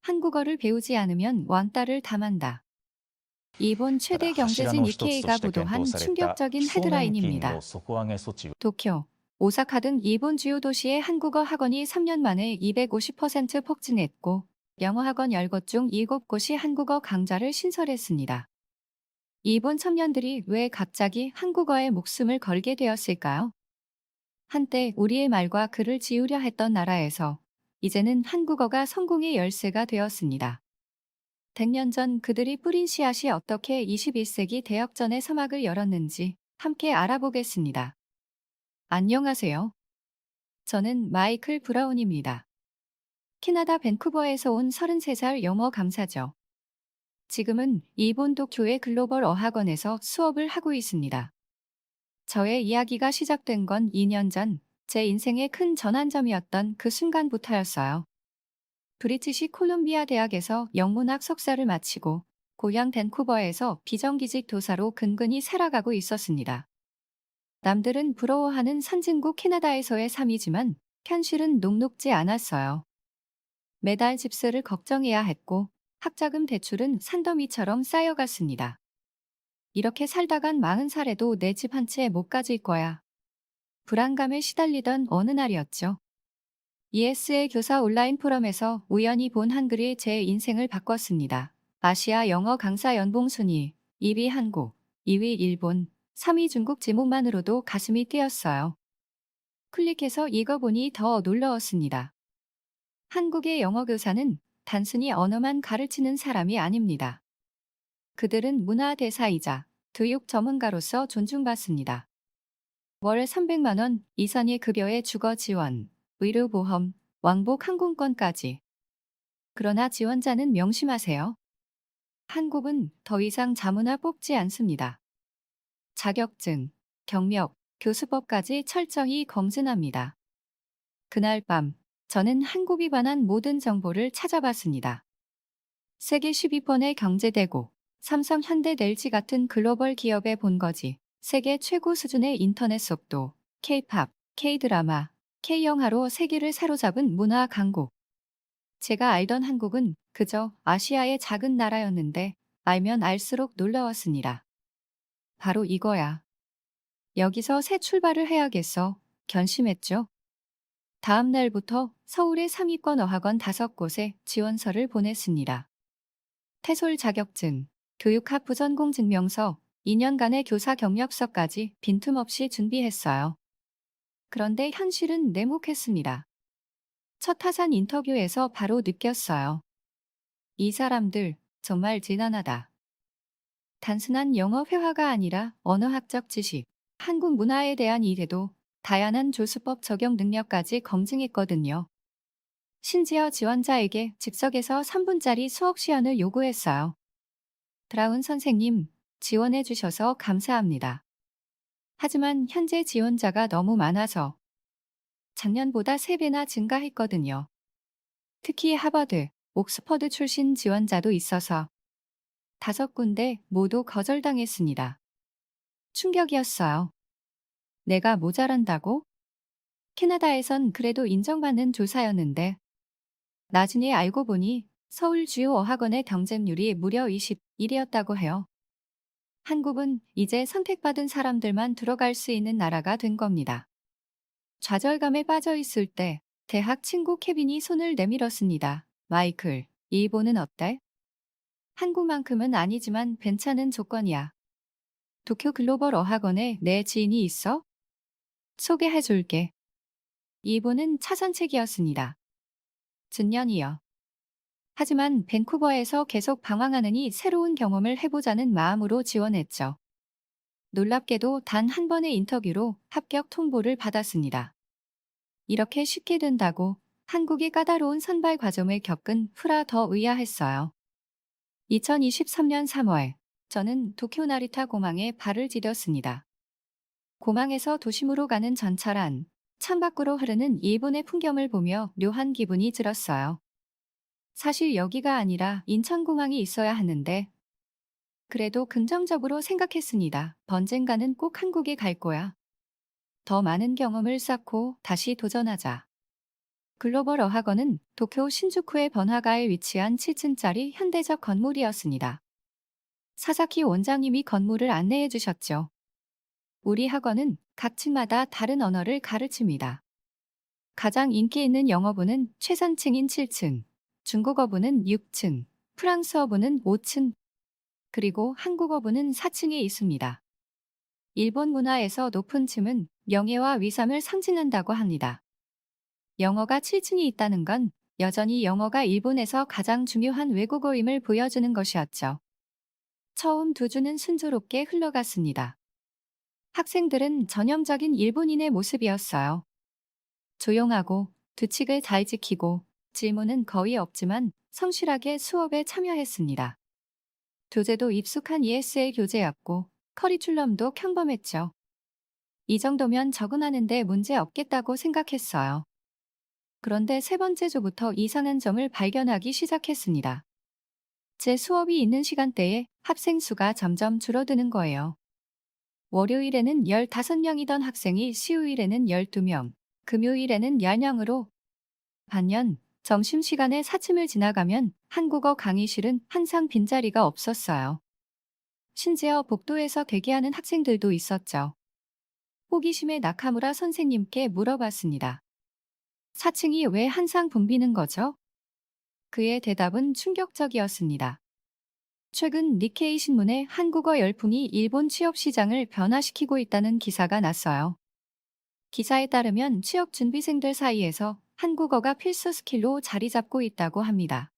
한국어를 배우지 않으면 왕따를 당한다. 일본 ただ、 최대 柱 경제지 の一つと 니케이가 して検討 보도한 された基 충격적인 礎年金の 헤드라인입니다. 底上げ措置。 도쿄, 오사카 등 일본 주요 도시의 한국어 학원이 3년 만에 250% 폭증했고, 영어 학원 10곳 중 7곳이 한국어 강좌를 신설했습니다. 일본 청년들이 왜 갑자기 한국어에 목숨을 걸게 되었을까요? 한때 우리의 말과 글을 지우려 했던 나라에서 이제는 한국어가 성공의 열쇠가 되었습니다. 100년 전 그들이 뿌린 씨앗이 어떻게 21세기 대역전의 서막을 열었는지 함께 알아보겠습니다. 안녕하세요. 저는 마이클 브라운입니다. 캐나다 밴쿠버에서 온 33살 영어 강사죠. 지금은 일본 도쿄의 글로벌 어학원에서 수업을 하고 있습니다. 저의 이야기가 시작된 건 2년 전, 제 인생의 큰 전환점이었던 그 순간부터였어요. 브리티시 콜롬비아 대학에서 영문학 석사를 마치고 고향 밴쿠버에서 비정규직 도사로 근근히 살아가고 있었습니다. 남들은 부러워하는 선진국 캐나다에서의 삶이지만 현실은 녹록지 않았어요. 매달 집세를 걱정해야 했고 학자금 대출은 산더미처럼 쌓여갔습니다. 이렇게 살다간 40살에도 내 집 한 채 못 가질 거야. 불안감에 시달리던 어느 날이었죠. ESL 교사 온라인 포럼에서 우연히 본 한글이 제 인생을 바꿨습니다. 아시아 영어 강사 연봉 순위 2위 한국, 2위 일본, 3위 중국 제목만으로도 가슴이 뛰었어요. 클릭해서 읽어보니 더 놀라웠습니다. 한국의 영어 교사는 단순히 언어만 가르치는 사람이 아닙니다. 그들은 문화 대사이자 교육 전문가로서 존중받습니다. 월 300만 원 이상의 급여의 주거 지원, 의료보험, 왕복 항공권까지. 그러나 지원자는 명심하세요. 한국은 더 이상 자문화 뽑지 않습니다. 자격증, 경력, 교수법까지 철저히 검증합니다. 그날 밤, 저는 한국에 관한 모든 정보를 찾아봤습니다. 세계 10위권의 경제대국, 삼성, 현대, LG 같은 글로벌 기업의 본거지, 세계 최고 수준의 인터넷 속도, K-팝, K-드라마, K-영화로 세계를 사로잡은 문화 강국. 제가 알던 한국은 그저 아시아의 작은 나라였는데 알면 알수록 놀라웠습니다. 바로 이거야. 여기서 새 출발을 해야겠어. 결심했죠. 다음 날부터 서울의 상위권 어학원 5곳에 지원서를 보냈습니다. 태솔 자격증, 교육학 부전공 증명서, 2년간의 교사 경력서까지 빈틈없이 준비했어요. 그런데 현실은 냉혹했습니다. 첫 타산 인터뷰에서 바로 느꼈어요. 이 사람들 정말 대단하다. 단순한 영어 회화가 아니라 언어학적 지식, 한국 문화에 대한 이해도 다양한 조수법 적용 능력까지 검증했거든요. 심지어 지원자에게 즉석에서 3분짜리 수업 시연을 요구했어요. 브라운 선생님, 지원해 주셔서 감사합니다. 하지만 현재 지원자가 너무 많아서 작년보다 3배나 증가했거든요. 특히 하버드, 옥스퍼드 출신 지원자도 있어서 5군데 모두 거절당했습니다. 충격이었어요. 내가 모자란다고? 캐나다에선 그래도 인정받는 조사였는데 나중에 알고 보니 서울 주요 어학원의 경쟁률이 무려 21이었다고 해요. 한국은 이제 선택받은 사람들만 들어갈 수 있는 나라가 된 겁니다. 좌절감에 빠져 있을 때 대학 친구 케빈이 손을 내밀었습니다. 마이클, 일본은 어때? 한국만큼은 아니지만 괜찮은 조건이야. 도쿄 글로벌 어학원에 내 지인이 있어? 소개해줄게. 일본은 차선책이었습니다. 준년이요. 하지만 밴쿠버에서 계속 방황하느니 새로운 경험을 해보자는 마음으로 지원했죠. 놀랍게도 단 한 번의 인터뷰로 합격 통보를 받았습니다. 이렇게 쉽게 된다고 한국의 까다로운 선발 과정을 겪은 후라 더 의아했어요. 2023년 3월, 저는 도쿄 나리타 공항에 발을 디뎠습니다. 공항에서 도심으로 가는 전철 안, 창밖으로 흐르는 일본의 풍경을 보며 묘한 기분이 들었어요. 사실 여기가 아니라 인천공항이 있어야 하는데 그래도 긍정적으로 생각했습니다. 언젠가는 꼭 한국에 갈 거야. 더 많은 경험을 쌓고 다시 도전하자. 글로벌 어학원은 도쿄 신주쿠의 번화가에 위치한 7층짜리 현대적 건물이었습니다. 사사키 원장님이 건물을 안내해 주셨죠. 우리 학원은 각 층마다 다른 언어를 가르칩니다. 가장 인기 있는 영어부는 최선층인 7층, 중국어부는 6층, 프랑스어부는 5층, 그리고 한국어부는 4층에 있습니다. 일본 문화에서 높은 층은 명예와 위상을 상징한다고 합니다. 영어가 7층이 있다는 건 여전히 영어가 일본에서 가장 중요한 외국어임을 보여주는 것이었죠. 처음 2주는 순조롭게 흘러갔습니다. 학생들은 전형적인 일본인의 모습이었어요. 조용하고 규칙을 잘 지키고 질문은 거의 없지만 성실하게 수업에 참여했습니다. 교재도 익숙한 ESL 교재였고 커리큘럼도 평범했죠. 이 정도면 적응하는데 문제 없겠다고 생각했어요. 그런데 3번째 주부터 이상한 점을 발견하기 시작했습니다. 제 수업이 있는 시간대에 학생 수가 점점 줄어드는 거예요. 월요일에는 15명이던 학생이 수요일에는 12명, 금요일에는 10명으로 반년, 점심시간에 사층을 지나가면 한국어 강의실은 항상 빈자리가 없었어요. 심지어 복도에서 대기하는 학생들도 있었죠. 호기심에 나카무라 선생님께 물어봤습니다. 4층이 왜 항상 붐비는 거죠? 그의 대답은 충격적이었습니다. 최근 니케이 신문에 한국어 열풍이 일본 취업 시장을 변화시키고 있다는 기사가 났어요. 기사에 따르면 취업 준비생들 사이에서 한국어가 필수 스킬로 자리 잡고 있다고 합니다.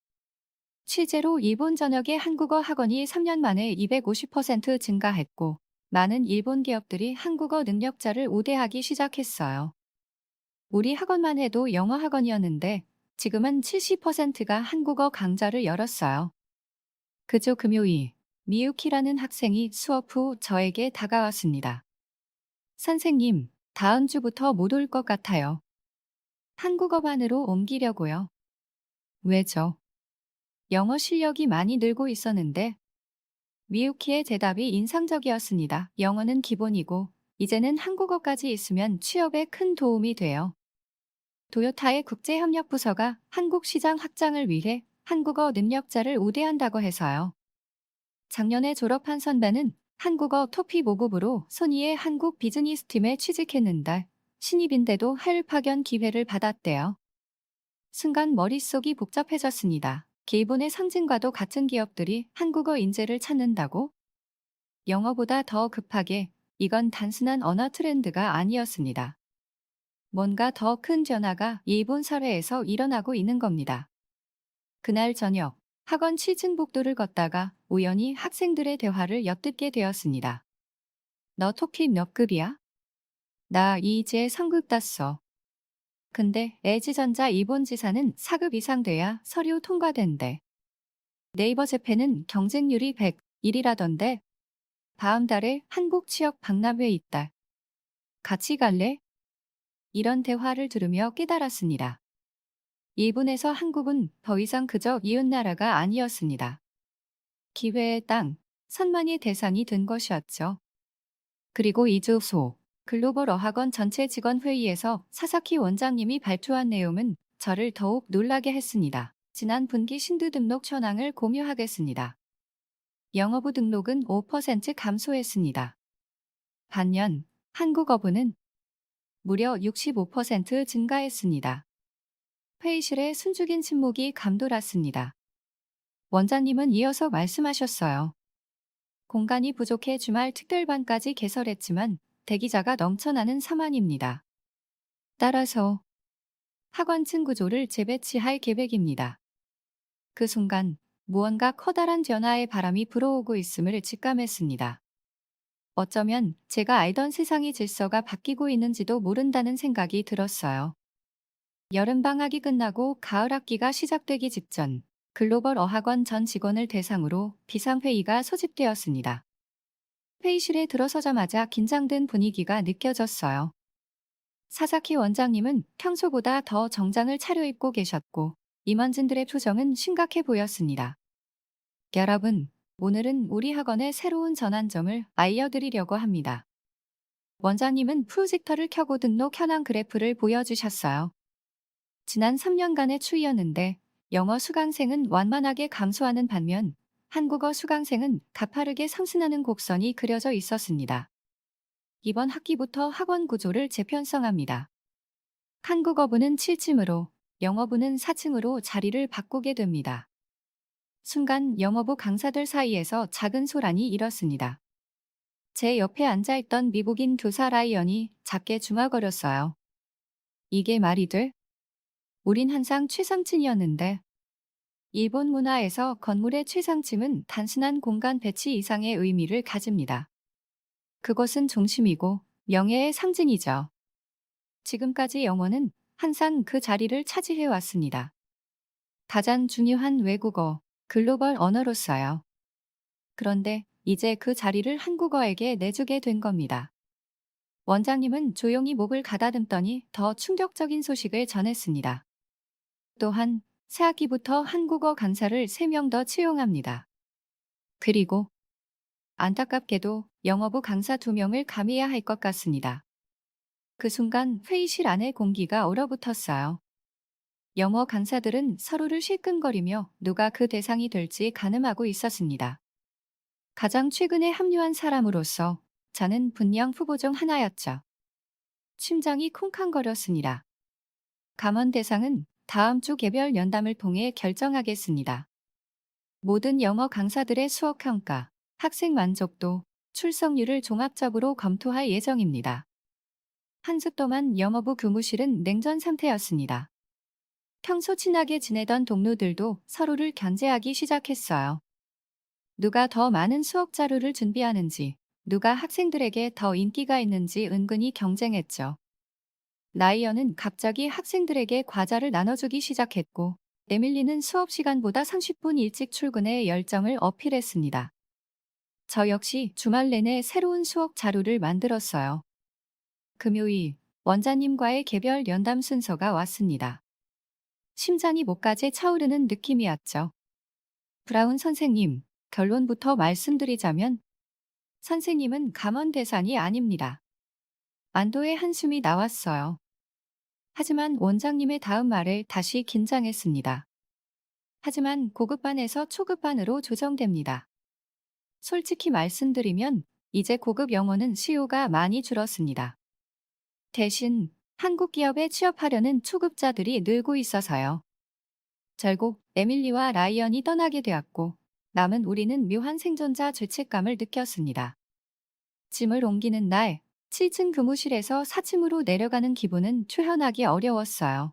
실제로 일본 전역의 한국어 학원이 3년 만에 250% 증가했고, 많은 일본 기업들이 한국어 능력자를 우대하기 시작했어요. 우리 학원만 해도 영어 학원이었는데, 지금은 70%가 한국어 강좌를 열었어요. 그저 금요일, 미유키라는 학생이 수업 후 저에게 다가왔습니다. 선생님, 다음 주부터 못 올 것 같아요. 한국어반으로 옮기려고요. 왜죠? 영어 실력이 많이 늘고 있었는데, 미유키의 대답이 인상적이었습니다. 영어는 기본이고, 이제는 한국어까지 있으면 취업에 큰 도움이 돼요. 도요타의 국제협력부서가 한국 시장 확장을 위해 한국어 능력자를 우대한다고 해서요. 작년에 졸업한 선배는 한국어 토픽 5급으로 소니의 한국 비즈니스 팀에 취직했는데 신입인데도 해외 파견 기회를 받았대요. 순간 머릿속이 복잡해졌습니다. 기본의 상징과도 같은 기업들이 한국어 인재를 찾는다고? 영어보다 더 급하게 이건 단순한 언어 트렌드가 아니었습니다. 뭔가 더 큰 변화가 일본 사회에서 일어나고 있는 겁니다. 그날 저녁 학원 7층 복도를 걷다가 우연히 학생들의 대화를 엿듣게 되었습니다. 너 토픽 몇 급이야? 나 이제 3급 땄어. 근데 LG전자 일본 지사는 4급 이상 돼야 서류 통과된대. 네이버 재팬은 경쟁률이 101이라던데 다음 달에 한국 취업 박람회 있다. 같이 갈래? 이런 대화를 들으며 깨달았습니다. 일본에서 한국은 더 이상 그저 이웃나라가 아니었습니다. 기회의 땅, 선만이 대상이 된 것이었죠. 그리고 2주 후 글로벌 어학원 전체 직원 회의에서 사사키 원장님이 발표한 내용은 저를 더욱 놀라게 했습니다. 지난 분기 신규 등록 현황을 공유하겠습니다. 영어부 등록은 5% 감소했습니다. 반면 한국어부는 무려 65% 증가했습니다. 회의실에 숨죽인 침묵이 감돌았습니다. 원장님은 이어서 말씀하셨어요. 공간이 부족해 주말 특별반까지 개설했지만 대기자가 넘쳐나는 상황입니다. 따라서 학원층 구조를 재배치할 계획입니다. 그 순간 무언가 커다란 변화의 바람이 불어오고 있음을 직감했습니다. 어쩌면 제가 알던 세상의 질서가 바뀌고 있는지도 모른다는 생각이 들었어요. 여름방학이 끝나고 가을 학기가 시작되기 직전 글로벌 어학원 전 직원을 대상으로 비상회의가 소집되었습니다. 회의실에 들어서자마자 긴장된 분위기가 느껴졌어요. 사사키 원장님은 평소보다 더 정장을 차려입고 계셨고 임원진들의 표정은 심각해 보였습니다. 여러분, 오늘은 우리 학원의 새로운 전환점을 알려드리려고 합니다. 원장님은 프로젝터를 켜고 등록 현황 그래프를 보여주셨어요. 지난 3년간의 추이였는데 영어 수강생은 완만하게 감소하는 반면 한국어 수강생은 가파르게 상승하는 곡선이 그려져 있었습니다. 이번 학기부터 학원 구조를 재편성합니다. 한국어부는 7층으로, 영어부는 4층으로 자리를 바꾸게 됩니다. 순간 영어부 강사들 사이에서 작은 소란이 일었습니다. 제 옆에 앉아있던 미국인 교사 라이언이 작게 중얼거렸어요. 이게 말이 돼? 우린 항상 최상층이었는데. 일본 문화에서 건물의 최상층은 단순한 공간 배치 이상의 의미를 가집니다. 그것은 중심이고 명예의 상징이죠. 지금까지 영어는 항상 그 자리를 차지해 왔습니다. 가장 중요한 외국어, 글로벌 언어로서요. 그런데 이제 그 자리를 한국어에게 내주게 된 겁니다. 원장님은 조용히 목을 가다듬더니 더 충격적인 소식을 전했습니다. 또한 새학기부터 한국어 강사를 3명 더 채용합니다. 그리고 안타깝게도 영어부 강사 2명을 감해야 할 것 같습니다. 그 순간 회의실 안의 공기가 얼어붙었어요. 영어 강사들은 서로를 실끈거리며 누가 그 대상이 될지 가늠하고 있었습니다. 가장 최근에 합류한 사람으로서 저는 분명 후보 중 하나였죠. 심장이 쿵쾅거렸습니다. 감원 대상은 다음 주 개별 연담을 통해 결정하겠습니다. 모든 영어 강사들의 수업 평가, 학생 만족도, 출석률을 종합적으로 검토할 예정입니다. 한 주 동안 영어부 교무실은 냉전 상태였습니다. 평소 친하게 지내던 동료들도 서로를 견제하기 시작했어요. 누가 더 많은 수업 자료를 준비하는지, 누가 학생들에게 더 인기가 있는지 은근히 경쟁했죠. 라이언은 갑자기 학생들에게 과자를 나눠주기 시작했고, 에밀리는 수업 시간보다 30분 일찍 출근해 열정을 어필했습니다. 저 역시 주말 내내 새로운 수업 자료를 만들었어요. 금요일, 원장님과의 개별 연담 순서가 왔습니다. 심장이 목까지 차오르는 느낌이었죠. 브라운 선생님, 결론부터 말씀드리자면 선생님은 감원 대상이 아닙니다. 안도의 한숨이 나왔어요. 하지만 원장님의 다음 말에 다시 긴장했습니다. 하지만 고급반에서 초급반으로 조정됩니다. 솔직히 말씀드리면 이제 고급 영어는 수요가 많이 줄었습니다. 대신 한국 기업에 취업하려는 초급자들이 늘고 있어서요. 결국 에밀리와 라이언이 떠나게 되었고 남은 우리는 묘한 생존자 죄책감을 느꼈습니다. 짐을 옮기는 날 7층 교무실에서 4층으로 내려가는 기분은 표현하기 어려웠어요.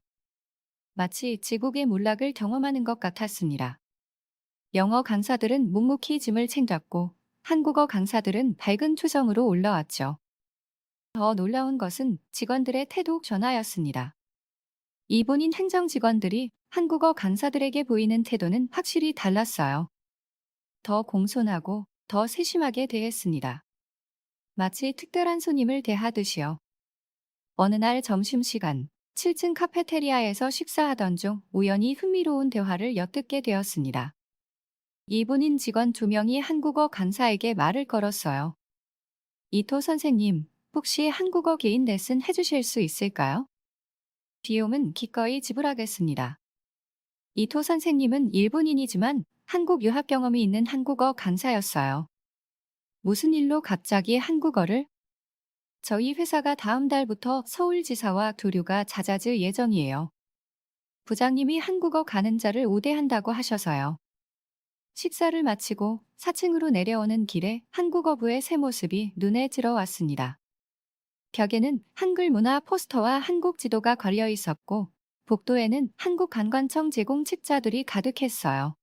마치 지국의 몰락을 경험하는 것 같았습니다. 영어 강사들은 묵묵히 짐을 챙겼고 한국어 강사들은 밝은 표정으로 올라왔죠. 더 놀라운 것은 직원들의 태도 변화였습니다. 일본인 행정 직원들이 한국어 강사들에게 보이는 태도는 확실히 달랐어요. 더 공손하고 더 세심하게 대했습니다. 마치 특별한 손님을 대하듯이요. 어느 날 점심시간 7층 카페테리아에서 식사하던 중 우연히 흥미로운 대화를 엿듣게 되었습니다. 일본인 직원 2명이 한국어 강사에게 말을 걸었어요. 이토 선생님, 혹시 한국어 개인 레슨 해주실 수 있을까요? 비용은 기꺼이 지불하겠습니다. 이토 선생님은 일본인이지만 한국 유학 경험이 있는 한국어 강사였어요. 무슨 일로 갑자기 한국어를? 저희 회사가 다음 달부터 서울지사와 교류가 잦아질 예정이에요. 부장님이 한국어 가능자를 우대한다고 하셔서요. 식사를 마치고 4층으로 내려오는 길에 한국어부의 새 모습이 눈에 들어왔습니다. 벽에는 한글 문화 포스터와 한국 지도가 걸려 있었고 복도에는 한국 관광청 제공 책자들이 가득했어요.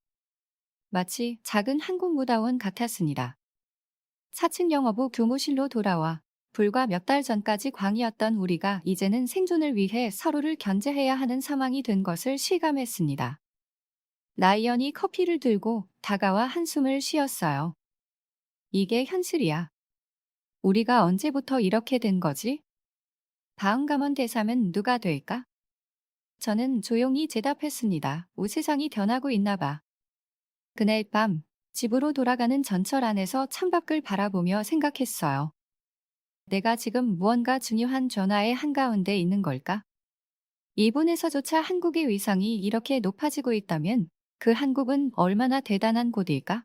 마치 작은 한국 무다원 같았습니다. 4층 영어부 교무실로 돌아와 불과 몇 달 전까지 광이었던 우리가 이제는 생존을 위해 서로를 견제해야 하는 상황이 된 것을 실감했습니다. 라이언이 커피를 들고 다가와 한숨을 쉬었어요. 이게 현실이야. 우리가 언제부터 이렇게 된 거지? 다음 감원 대사는 누가 될까? 저는 조용히 대답했습니다. 세상이 변하고 있나 봐. 그날 밤 집으로 돌아가는 전철 안에서 창밖을 바라보며 생각했어요. 내가 지금 무언가 중요한 전화의 한가운데 있는 걸까? 일본에서조차 한국의 위상이 이렇게 높아지고 있다면 그 한국은 얼마나 대단한 곳일까?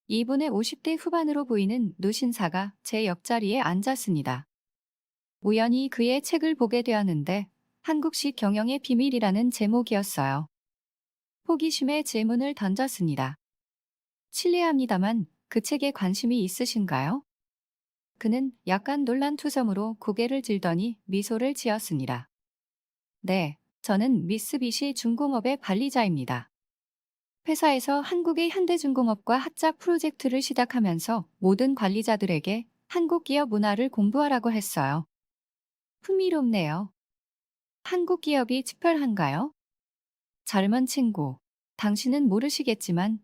일본의 50대 후반으로 보이는 노신사가 제 옆자리에 앉았습니다. 우연히 그의 책을 보게 되었는데 한국식 경영의 비밀이라는 제목이었어요. 호기심에 질문을 던졌습니다. 실례합니다만 그 책에 관심이 있으신가요? 그는 약간 놀란 투정으로 고개를 들더니 미소를 지었습니다. 네, 저는 미쓰비시 중공업의 관리자입니다. 회사에서 한국의 현대중공업과 합작 프로젝트를 시작하면서 모든 관리자들에게 한국 기업 문화를 공부하라고 했어요. 흥미롭네요. 한국 기업이 특별한가요? 젊은 친구, 당신은 모르시겠지만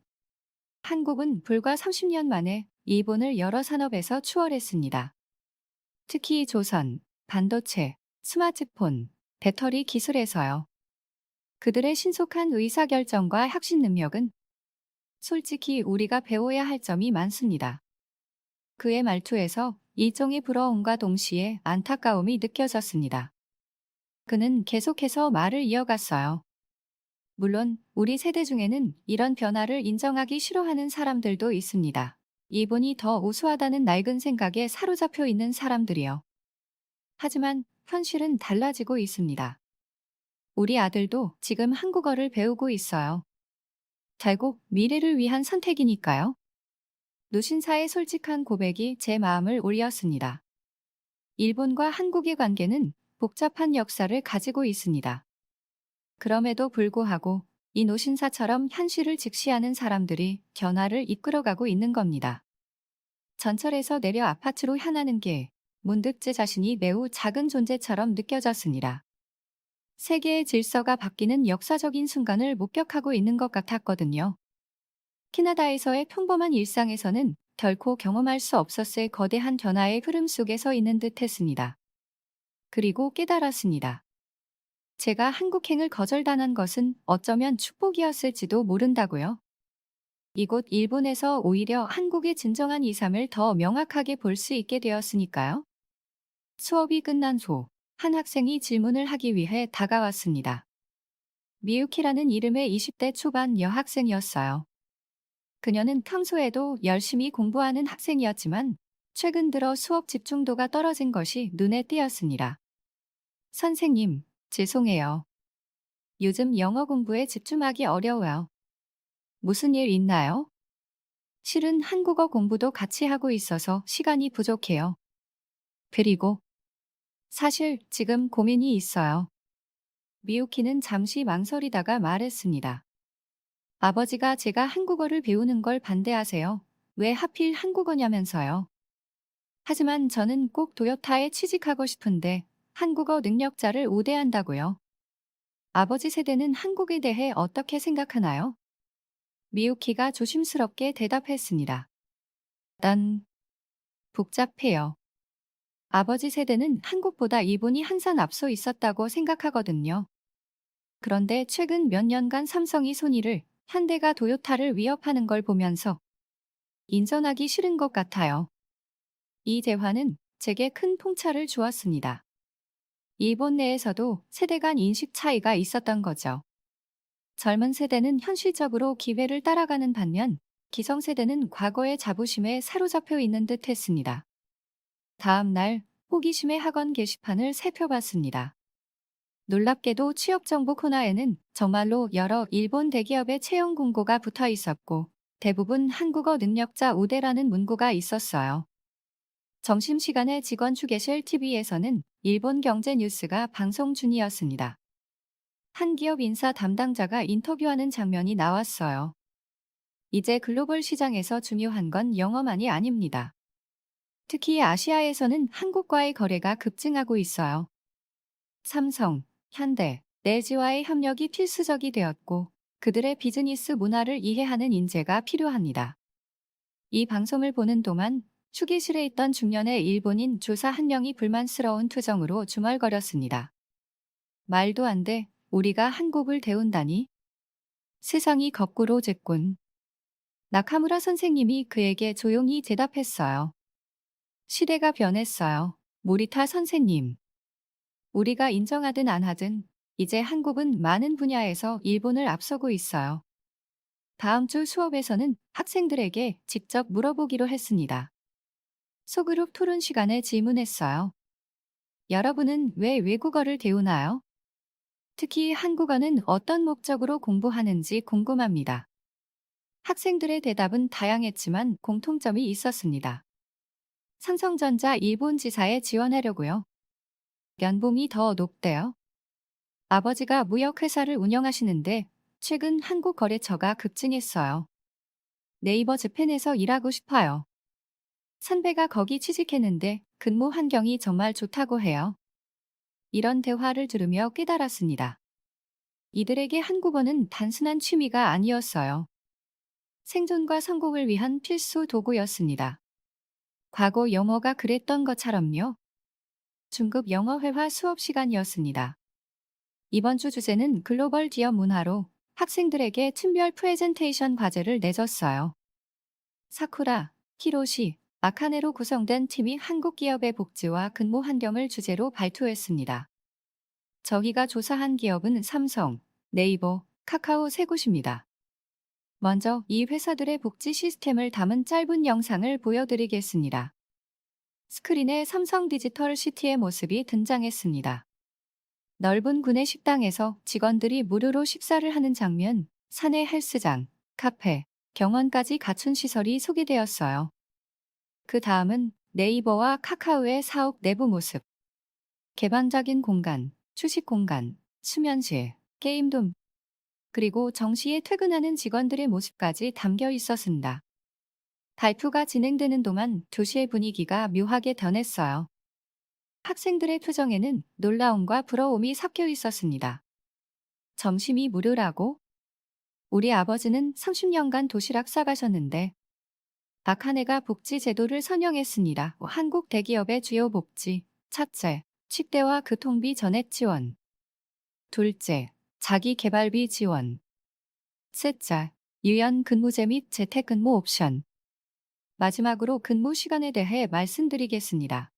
한국은 불과 30년 만에 일본을 여러 산업에서 추월했습니다. 특히 조선, 반도체, 스마트폰, 배터리 기술에서요. 그들의 신속한 의사결정과 혁신 능력은 솔직히 우리가 배워야 할 점이 많습니다. 그의 말투에서 일종의 부러움과 동시에 안타까움이 느껴졌습니다. 그는 계속해서 말을 이어갔어요. 물론 우리 세대 중에는 이런 변화를 인정하기 싫어하는 사람들도 있습니다. 일본이 더 우수하다는 낡은 생각에 사로잡혀 있는 사람들이요. 하지만 현실은 달라지고 있습니다. 우리 아들도 지금 한국어를 배우고 있어요. 결국 미래를 위한 선택이니까요. 노신사의 솔직한 고백이 제 마음을 울렸습니다. 일본과 한국의 관계는 복잡한 역사를 가지고 있습니다. 그럼에도 불구하고 이 노신사처럼 현실을 직시하는 사람들이 변화를 이끌어가고 있는 겁니다. 전철에서 내려 아파트로 향하는 게 문득 제 자신이 매우 작은 존재처럼 느껴졌습니다. 세계의 질서가 바뀌는 역사적인 순간을 목격하고 있는 것 같았거든요. 캐나다에서의 평범한 일상에서는 결코 경험할 수 없었을 거대한 변화의 흐름 속에 서 있는 듯 했습니다. 그리고 깨달았습니다. 제가 한국행을 거절당한 것은 어쩌면 축복이었을지도 모른다고요. 이곳 일본에서 오히려 한국의 진정한 이상을 더 명확하게 볼 수 있게 되었으니까요. 수업이 끝난 후 한 학생이 질문을 하기 위해 다가왔습니다. 미유키라는 이름의 20대 초반 여학생이었어요. 그녀는 평소에도 열심히 공부하는 학생이었지만 최근 들어 수업 집중도가 떨어진 것이 눈에 띄었습니다. 선생님, 죄송해요. 요즘 영어 공부에 집중하기 어려워요. 무슨 일 있나요? 실은 한국어 공부도 같이 하고 있어서 시간이 부족해요. 그리고 사실 지금 고민이 있어요. 미유키는 잠시 망설이다가 말했습니다. 아버지가 제가 한국어를 배우는 걸 반대하세요. 왜 하필 한국어냐면서요. 하지만 저는 꼭 도요타에 취직하고 싶은데 한국어 능력자를 우대한다고요. 아버지 세대는 한국에 대해 어떻게 생각하나요? 미유키가 조심스럽게 대답했습니다. 난 복잡해요. 아버지 세대는 한국보다 일본이 한산 앞서 있었다고 생각하거든요. 그런데 최근 몇 년간 삼성이 소니를, 현대가 도요타를 위협하는 걸 보면서 인정하기 싫은 것 같아요. 이 대화는 제게 큰 통찰을 주었습니다. 일본 내에서도 세대 간 인식 차이가 있었던 거죠. 젊은 세대는 현실적으로 기회를 따라가는 반면 기성세대는 과거의 자부심에 사로잡혀 있는 듯 했습니다. 다음 날 호기심의 학원 게시판을 살펴봤습니다. 놀랍게도 취업정보 코너에는 정말로 여러 일본 대기업의 채용 공고가 붙어 있었고 대부분 한국어 능력자 우대라는 문구가 있었어요. 점심시간에 직원 휴게실 TV에서는 일본 경제 뉴스가 방송 중이었습니다. 한 기업 인사 담당자가 인터뷰하는 장면이 나왔어요. 이제 글로벌 시장에서 중요한 건 영어만이 아닙니다. 특히 아시아에서는 한국과의 거래가 급증하고 있어요. 삼성, 현대, LG와의 협력이 필수적이 되었고 그들의 비즈니스 문화를 이해하는 인재가 필요합니다. 이 방송을 보는 동안 휴게실에 있던 중년의 일본인 조사 한 명이 불만스러운 투정으로 중얼거렸습니다. 말도 안 돼, 우리가 한국을 배운다니? 세상이 거꾸로 쟀군. 나카무라 선생님이 그에게 조용히 대답했어요. 시대가 변했어요. 모리타 선생님. 우리가 인정하든 안 하든 이제 한국은 많은 분야에서 일본을 앞서고 있어요. 다음 주 수업에서는 학생들에게 직접 물어보기로 했습니다. 소그룹 토론 시간에 질문했어요. 여러분은 왜 외국어를 배우나요? 특히 한국어는 어떤 목적으로 공부하는지 궁금합니다. 학생들의 대답은 다양했지만 공통점이 있었습니다. 삼성전자 일본 지사에 지원하려고요. 연봉이 더 높대요. 아버지가 무역회사를 운영하시는데 최근 한국 거래처가 급증했어요. 네이버 재팬에서 일하고 싶어요. 선배가 거기 취직했는데 근무 환경이 정말 좋다고 해요. 이런 대화를 들으며 깨달았습니다. 이들에게 한국어는 단순한 취미가 아니었어요. 생존과 성공을 위한 필수 도구였습니다. 과거 영어가 그랬던 것처럼요. 중급 영어 회화 수업 시간이었습니다. 이번 주 주제는 글로벌 기업 문화로 학생들에게 층별 프레젠테이션 과제를 내줬어요. 사쿠라, 히로시, 아카네로 구성된 팀이 한국 기업의 복지와 근무 환경을 주제로 발표했습니다. 저희가 조사한 기업은 삼성, 네이버, 카카오 세 곳입니다. 먼저 이 회사들의 복지 시스템을 담은 짧은 영상을 보여드리겠습니다. 스크린에 삼성 디지털 시티의 모습이 등장했습니다. 넓은 구내 식당에서 직원들이 무료로 식사를 하는 장면, 사내 헬스장, 카페, 경원까지 갖춘 시설이 소개되었어요. 그 다음은 네이버와 카카오의 사업 내부 모습. 개방적인 공간, 휴식 공간, 수면실, 게임돔, 그리고 정시에 퇴근하는 직원들의 모습까지 담겨 있었습니다. 발표가 진행되는 동안 도시의 분위기가 묘하게 변했어요. 학생들의 표정에는 놀라움과 부러움이 섞여 있었습니다. 점심이 무료라고? 우리 아버지는 30년간 도시락 싸가셨는데 박한해가 복지 제도를 선영했습니다. 한국 대기업의 주요 복지. 첫째, 식대와 교통비 전액 지원. 둘째, 자기개발비 지원. 셋째, 유연 근무제 및 재택근무 옵션. 마지막으로 근무 시간에 대해 말씀드리겠습니다.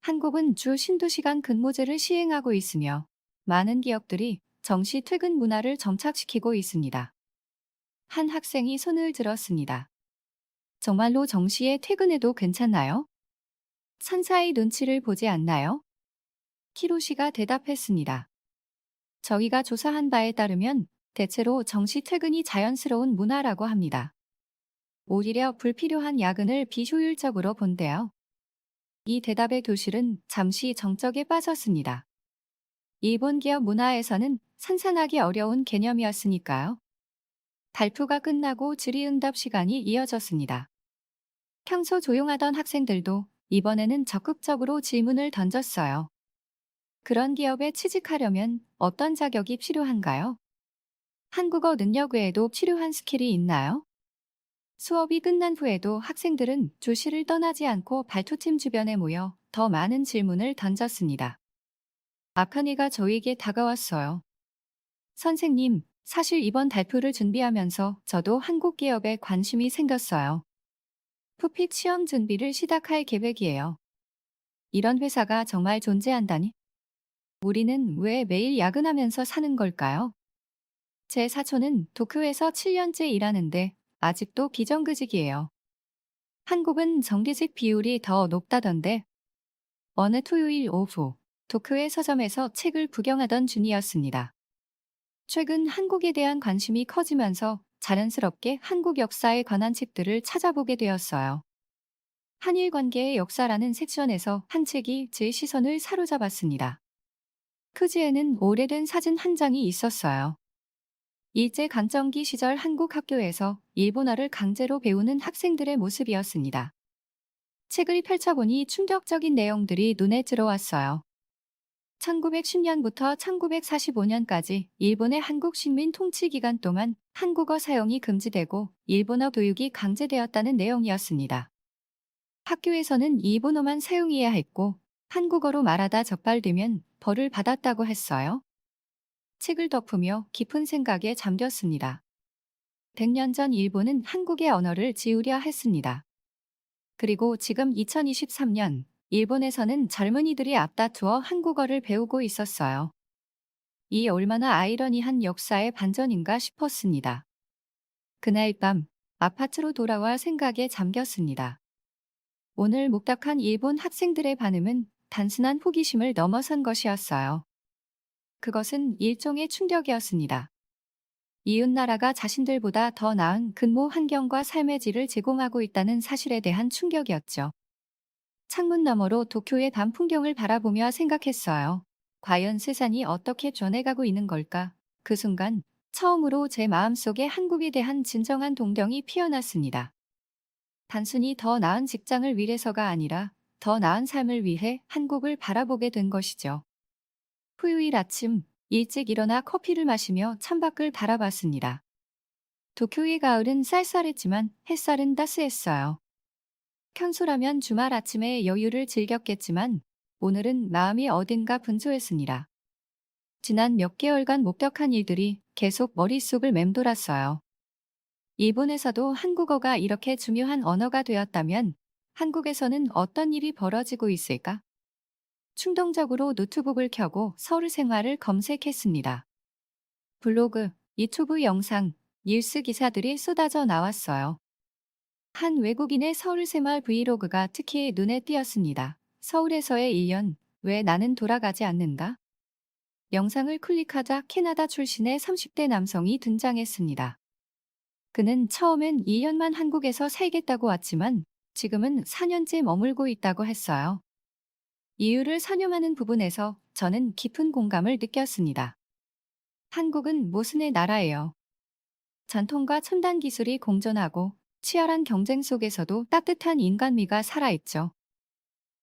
한국은 주 신두시간 근무제를 시행하고 있으며 많은 기업들이 정시 퇴근 문화를 정착시키고 있습니다. 한 학생이 손을 들었습니다. 정말로 정시에 퇴근해도 괜찮나요? 선사의 눈치를 보지 않나요? 키로시가 대답했습니다. 저희가 조사한 바에 따르면 대체로 정시 퇴근이 자연스러운 문화라고 합니다. 오히려 불필요한 야근을 비효율적으로 본대요. 이 대답의 교실은 잠시 정적에 빠졌습니다. 일본 기업 문화에서는 상상하기 어려운 개념이었으니까요. 발표가 끝나고 질의응답 시간이 이어졌습니다. 평소 조용하던 학생들도 이번에는 적극적으로 질문을 던졌어요. 그런 기업에 취직하려면 어떤 자격이 필요한가요? 한국어 능력 외에도 필요한 스킬이 있나요? 수업이 끝난 후에도 학생들은 조실을 떠나지 않고 발표팀 주변에 모여 더 많은 질문을 던졌습니다. 아카니가 저에게 다가왔어요. 선생님, 사실 이번 발표를 준비하면서 저도 한국 기업에 관심이 생겼어요. 푸픽 시험 준비를 시작할 계획이에요. 이런 회사가 정말 존재한다니? 우리는 왜 매일 야근하면서 사는 걸까요? 제 사촌은 도쿄에서 7년째 일하는데 아직도 비정규직이에요. 한국은 정규직 비율이 더 높다던데 어느 토요일 오후 도쿄의 서점에서 책을 구경하던 중이었습니다. 최근 한국에 대한 관심이 커지면서 자연스럽게 한국 역사에 관한 책들을 찾아보게 되었어요. 한일 관계의 역사라는 섹션에서 한 책이 제 시선을 사로잡았습니다. 표지에는 오래된 사진 한 장이 있었어요. 일제강점기 시절 한국 학교에서 일본어를 강제로 배우는 학생들의 모습이었습니다. 책을 펼쳐보니 충격적인 내용들이 눈에 들어왔어요. 1910년부터 1945년까지 일본의 한국 식민 통치 기간 동안 한국어 사용이 금지되고 일본어 교육이 강제되었다는 내용이었습니다. 학교에서는 일본어만 사용해야 했고 한국어로 말하다 적발되면 벌을 받았다고 했어요. 책을 덮으며 깊은 생각에 잠겼습니다. 100년 전 일본은 한국의 언어를 지우려 했습니다. 그리고 지금 2023년 일본에서는 젊은이들이 앞다투어 한국어를 배우고 있었어요. 이 얼마나 아이러니한 역사의 반전인가 싶었습니다. 그날 밤 아파트로 돌아와 생각에 잠겼습니다. 오늘 목격한 일본 학생들의 반응은 단순한 호기심을 넘어선 것이었어요. 그것은 일종의 충격이었습니다. 이웃나라가 자신들보다 더 나은 근무 환경과 삶의 질을 제공하고 있다는 사실에 대한 충격이었죠. 창문 너머로 도쿄의 밤 풍경을 바라보며 생각했어요. 과연 세상이 어떻게 변해가고 있는 걸까? 그 순간 처음으로 제 마음속에 한국에 대한 진정한 동경이 피어났습니다. 단순히 더 나은 직장을 위해서가 아니라 더 나은 삶을 위해 한국을 바라보게 된 것이죠. 토요일 아침 일찍 일어나 커피를 마시며 창밖을 바라봤습니다. 도쿄의 가을은 쌀쌀했지만 햇살은 따스했어요. 평소라면 주말 아침에 여유를 즐겼겠지만 오늘은 마음이 어딘가 분주했습니다. 지난 몇 개월간 목격한 일들이 계속 머릿속을 맴돌았어요. 일본에서도 한국어가 이렇게 중요한 언어가 되었다면 한국에서는 어떤 일이 벌어지고 있을까? 충동적으로 노트북을 켜고 서울 생활을 검색했습니다. 블로그, 유튜브 영상, 뉴스 기사들이 쏟아져 나왔어요. 한 외국인의 서울 생활 브이로그가 특히 눈에 띄었습니다. 서울에서의 1년, 왜 나는 돌아가지 않는가? 영상을 클릭하자 캐나다 출신의 30대 남성이 등장했습니다. 그는 처음엔 2년만 한국에서 살겠다고 왔지만 지금은 4년째 머물고 있다고 했어요. 이유를 설명하는 부분에서 저는 깊은 공감을 느꼈습니다. 한국은 모순의 나라예요. 전통과 첨단 기술이 공존하고 치열한 경쟁 속에서도 따뜻한 인간미가 살아있죠.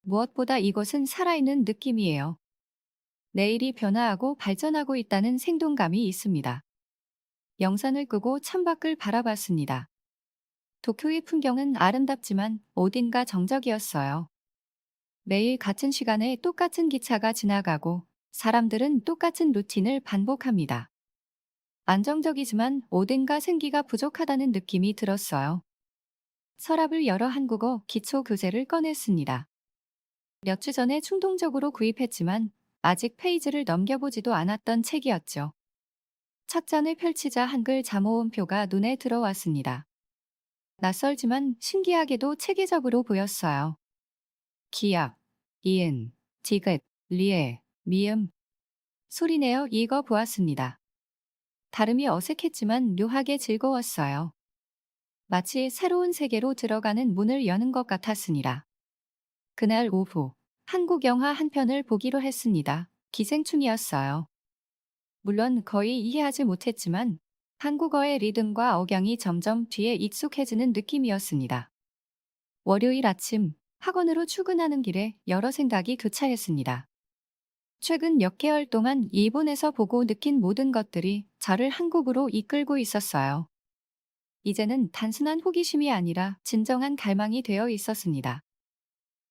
무엇보다 이곳은 살아있는 느낌이에요. 내일이 변화하고 발전하고 있다는 생동감이 있습니다. 영상을 끄고 창밖을 바라봤습니다. 도쿄의 풍경은 아름답지만 어딘가 정적이었어요. 매일 같은 시간에 똑같은 기차가 지나가고 사람들은 똑같은 루틴을 반복합니다. 안정적이지만 어딘가 생기가 부족하다는 느낌이 들었어요. 서랍을 열어 한국어 기초 교재를 꺼냈습니다. 몇 주 전에 충동적으로 구입했지만 아직 페이지를 넘겨보지도 않았던 책이었죠. 첫 장을 펼치자 한글 자모음표가 눈에 들어왔습니다. 낯설지만 신기하게도 체계적으로 보였어요. 기역, 이은, 디귿, 리에, 미음. 소리내어 읽어보았습니다. 발음이 어색했지만 묘하게 즐거웠어요. 마치 새로운 세계로 들어가는 문을 여는 것 같았습니다. 그날 오후 한국 영화 한 편을 보기로 했습니다. 기생충이었어요. 물론 거의 이해하지 못했지만 한국어의 리듬과 억양이 점점 뒤에 익숙해지는 느낌이었습니다. 월요일 아침 학원으로 출근하는 길에 여러 생각이 교차했습니다. 최근 몇 개월 동안 일본에서 보고 느낀 모든 것들이 저를 한국으로 이끌고 있었어요. 이제는 단순한 호기심이 아니라 진정한 갈망이 되어 있었습니다.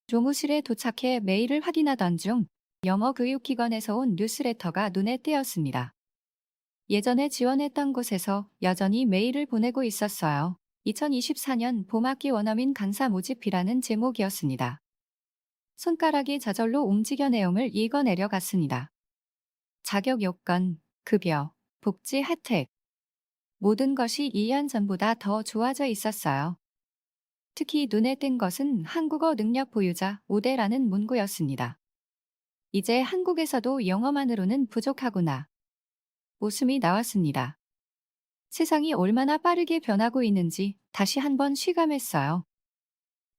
조무실에 도착해 메일을 확인하던 중 영어 교육기관에서 온 뉴스레터가 눈에 띄었습니다. 예전에 지원했던 곳에서 여전히 메일을 보내고 있었어요. 2024년 봄학기 원어민 강사 모집이라는 제목이었습니다. 손가락이 저절로 움직여 내용을 읽어내려 갔습니다. 자격 요건, 급여, 복지 혜택. 모든 것이 2년 전보다 더 좋아져 있었어요. 특히 눈에 띈 것은 한국어 능력 보유자 5대라는 문구였습니다. 이제 한국에서도 영어만으로는 부족하구나. 웃음이 나왔습니다. 세상이 얼마나 빠르게 변하고 있는지 다시 한번 실감했어요.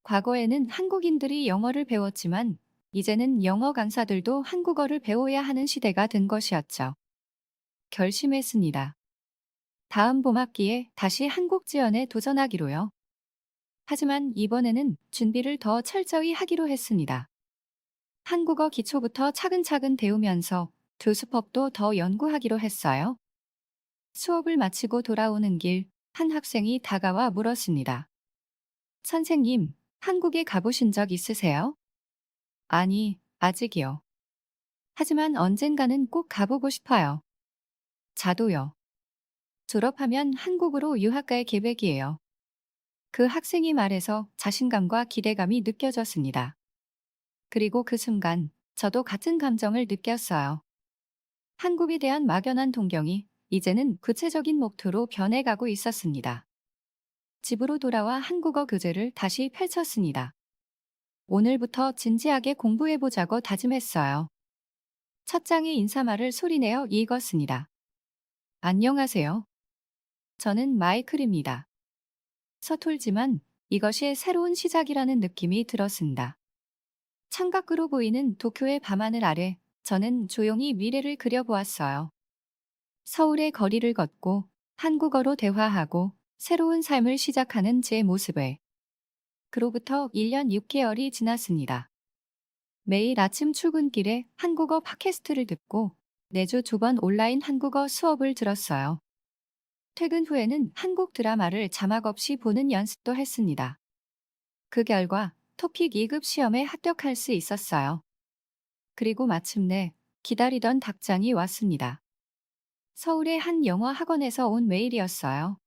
과거에는 한국인들이 영어를 배웠지만 이제는 영어 강사들도 한국어를 배워야 하는 시대가 된 것이었죠. 결심했습니다. 다음 봄학기에 다시 한국 지원에 도전하기로요. 하지만 이번에는 준비를 더 철저히 하기로 했습니다. 한국어 기초부터 차근차근 배우면서 교수법도 더 연구하기로 했어요. 수업을 마치고 돌아오는 길, 한 학생이 다가와 물었습니다. 선생님, 한국에 가보신 적 있으세요? 아니, 아직이요. 하지만 언젠가는 꼭 가보고 싶어요. 자도요. 졸업하면 한국으로 유학 갈 계획이에요. 그 학생이 말해서 자신감과 기대감이 느껴졌습니다. 그리고 그 순간 저도 같은 감정을 느꼈어요. 한국에 대한 막연한 동경이 이제는 구체적인 목표로 변해가고 있었습니다. 집으로 돌아와 한국어 교재를 다시 펼쳤습니다. 오늘부터 진지하게 공부해보자고 다짐했어요. 첫 장의 인사말을 소리내어 읽었습니다. 안녕하세요. 저는 마이클입니다. 서툴지만 이것이 새로운 시작이라는 느낌이 들었습니다. 창밖으로 보이는 도쿄의 밤하늘 아래 저는 조용히 미래를 그려보았어요. 서울의 거리를 걷고 한국어로 대화하고 새로운 삶을 시작하는 제 모습을. 그로부터 1년 6개월이 지났습니다. 매일 아침 출근길에 한국어 팟캐스트를 듣고 매주 2번 온라인 한국어 수업을 들었어요. 퇴근 후에는 한국 드라마를 자막 없이 보는 연습도 했습니다. 그 결과 토픽 2급 시험에 합격할 수 있었어요. 그리고 마침내 기다리던 답장이 왔습니다. 서울의 한 영어 학원에서 온 메일이었어요.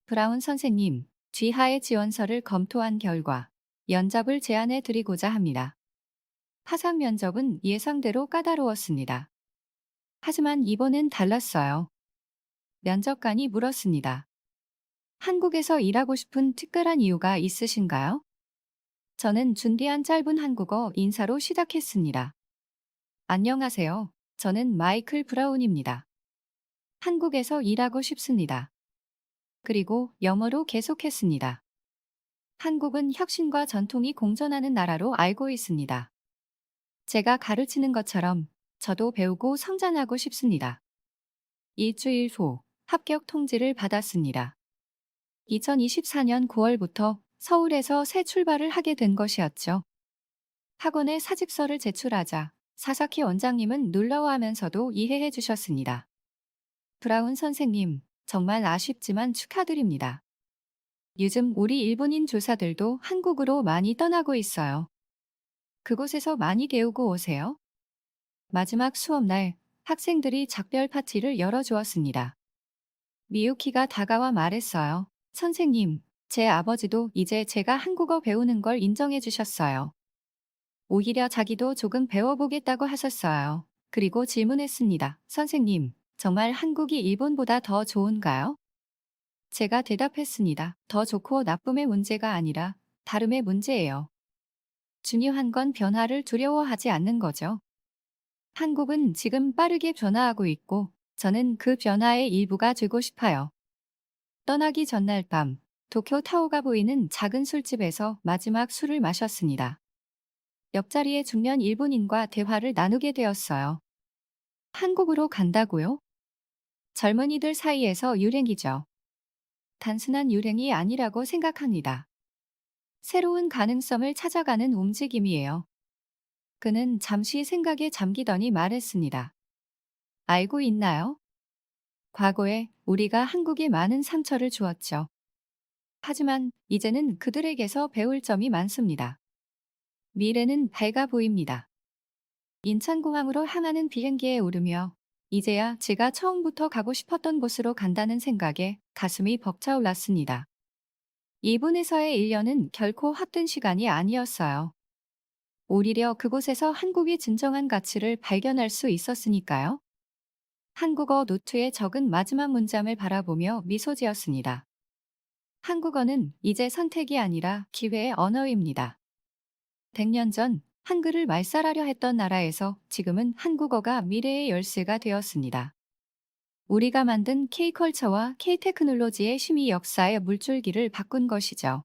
브라운 선생님, 뒤하의 지원서를 검토한 결과 연접을 제안해 드리고자 합니다. 파상 면접은 예상대로 까다로웠습니다. 하지만 이번엔 달랐어요. 면접관이 물었습니다. 한국에서 일하고 싶은 특별한 이유가 있으신가요? 저는 준비한 짧은 한국어 인사로 시작했습니다. 안녕하세요. 저는 마이클 브라운입니다. 한국에서 일하고 싶습니다. 그리고 영어로 계속했습니다. 한국은 혁신과 전통이 공존하는 나라로 알고 있습니다. 제가 가르치는 것처럼 저도 배우고 성장하고 싶습니다. 일주일 후 합격 통지를 받았습니다. 2024년 9월부터 서울에서 새 출발을 하게 된 것이었죠. 학원에 사직서를 제출하자 사사키 원장님은 놀라워 하면서도 이해해 주셨습니다. 브라운 선생님, 정말 아쉽지만 축하드립니다. 요즘 우리 일본인 조사들도 한국으로 많이 떠나고 있어요. 그곳에서 많이 배우고 오세요. 마지막 수업날 학생들이 작별 파티를 열어주었습니다. 미유키가 다가와 말했어요. 선생님, 제 아버지도 이제 제가 한국어 배우는 걸 인정해 주셨어요. 오히려 자기도 조금 배워보겠다고 하셨어요. 그리고 질문했습니다. 선생님, 정말 한국이 일본보다 더 좋은가요? 제가 대답했습니다. 더 좋고 나쁨의 문제가 아니라 다름의 문제예요. 중요한 건 변화를 두려워하지 않는 거죠. 한국은 지금 빠르게 변화하고 있고 저는 그 변화의 일부가 되고 싶어요. 떠나기 전날 밤, 도쿄 타워가 보이는 작은 술집에서 마지막 술을 마셨습니다. 옆자리의 중년 일본인과 대화를 나누게 되었어요. 한국으로 간다고요? 젊은이들 사이에서 유행이죠. 단순한 유행이 아니라고 생각합니다. 새로운 가능성을 찾아가는 움직임이에요. 그는 잠시 생각에 잠기더니 말했습니다. 알고 있나요? 과거에 우리가 한국에 많은 상처를 주었죠. 하지만 이제는 그들에게서 배울 점이 많습니다. 미래는 밝아 보입니다. 인천공항으로 향하는 비행기에 오르며 이제야 제가 처음부터 가고 싶었던 곳으로 간다는 생각에 가슴이 벅차올랐습니다. 일본에서의 1년은 결코 헛된 시간이 아니었어요. 오히려 그곳에서 한국의 진정한 가치를 발견할 수 있었으니까요. 한국어 노트에 적은 마지막 문장을 바라보며 미소 지었습니다. 한국어는 이제 선택이 아니라 기회의 언어입니다. 100년 전 한글을 말살하려 했던 나라에서 지금은 한국어가 미래의 열쇠가 되었습니다. 우리가 만든 K컬처와 K테크놀로지의 힘이 역사의 물줄기를 바꾼 것이죠.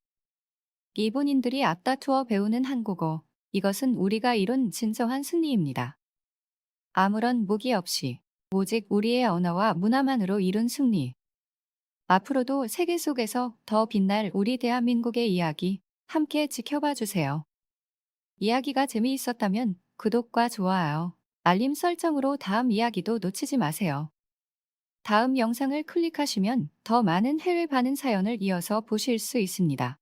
일본인들이 앞다투어 배우는 한국어, 이것은 우리가 이룬 진정한 승리입니다. 아무런 무기 없이 오직 우리의 언어와 문화만으로 이룬 승리. 앞으로도 세계 속에서 더 빛날 우리 대한민국의 이야기 함께 지켜봐 주세요. 이야기가 재미있었다면 구독과 좋아요, 알림 설정으로 다음 이야기도 놓치지 마세요. 다음 영상을 클릭하시면 더 많은 해외 반응 사연을 이어서 보실 수 있습니다.